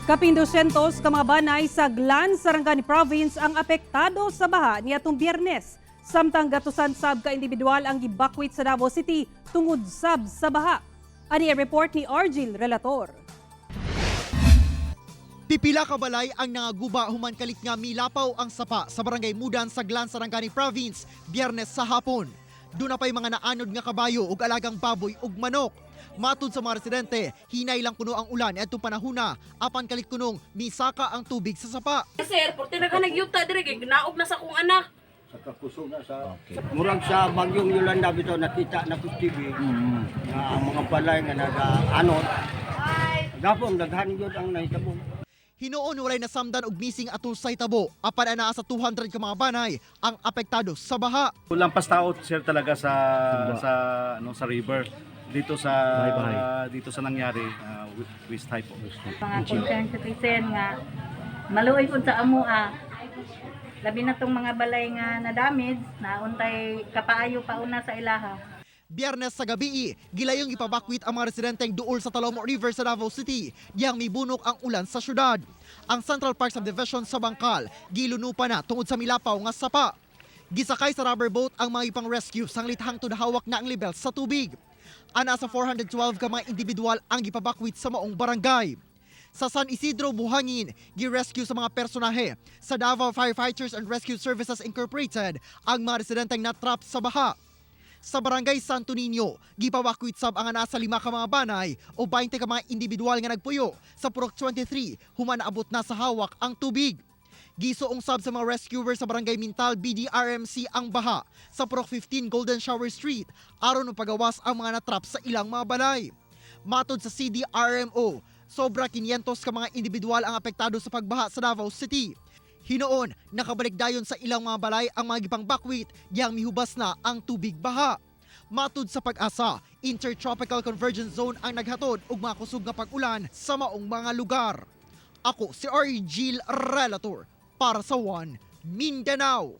Kapin 200 ka mga banay sa Glan, Sarangani Province ang apektado sa baha niadtong Biyernes. Samtang gatusan sab ka individual ang gibakwit sa Davao City tungod sab sa baha. Ani ang report ni Argil Relator. Pipila ka balay ang nangaguba human kalit nga milapaw ang sapa sa barangay Mudan sa Glan, Sarangani Province Biyernes sa hapon. Doon na pa'y mga naanod nga kabayo ug alagang baboy ug manok. Matud sa mga residente, hinay lang kuno ang ulan at panahuna apan kalit kunong misaka ang tubig sa sapa. Sir, porti na ka nagyuta dire kay ginaog na sa akong anak. Sa kapuso na sa murag sa bagyong Yolanda bitaw nakita na ko TV nga ang mga balay nga nag-anod. Gapong daghan gyud ang nahitabo. Hinuon walay nasamdan og missing atol sa Itabo apan anaa sa 200 ka mga banay ang apektado sa baha. Lampas tao sir talaga sa river dito sa nangyari with type of Mga concerned citizen nga maluoy pud sa amoa. Labi na tong mga balay nga na-damage na untay kapaayo pa una sa ilaha. Biyernes sa gabi, gilayong ipabakwit ang mga residenteng duol sa Talomo River sa Davao City, diyang mibunok ang ulan sa syudad. Ang Central Park Subdivision sa Bangkal, gilunupa na tungod sa milapaw nga sapa. Gisakay sa rubber boat ang mga ipang rescue sanglit hangtod hawak na ang level sa tubig. Ana sa 412 ka mga individual ang gipabakwit sa maong barangay. Sa San Isidro, Buhangin, gi-rescue sa mga personahe sa Davao Firefighters and Rescue Services Incorporated ang mga residenteng natrap sa baha. Sa Barangay Santo Niño, gipabakwit sab ang nasa 5 ka mga banay o 20 ka mga individual nga nagpuyo sa Purok 23 human naabot na sa hawak ang tubig. Gisuong sab sa mga rescuer sa Barangay Mintal BDRMC ang baha sa Purok 15 Golden Shower Street aron pagawas ang mga natrap sa ilang mga balay. Matod sa CDRMO, sobra 500 ka mga individual ang apektado sa pagbaha sa Davao City. Hinoon, nakabalik dayon sa ilang mga balay ang mga gipang bakwit diyang mihubas na ang tubig baha. Matud sa Pag-asa, Intertropical Convergence Zone ang naghatod og mga kusog nga pag-ulan sa maong mga lugar. Ako si Argil Relator para sa One Mindanao.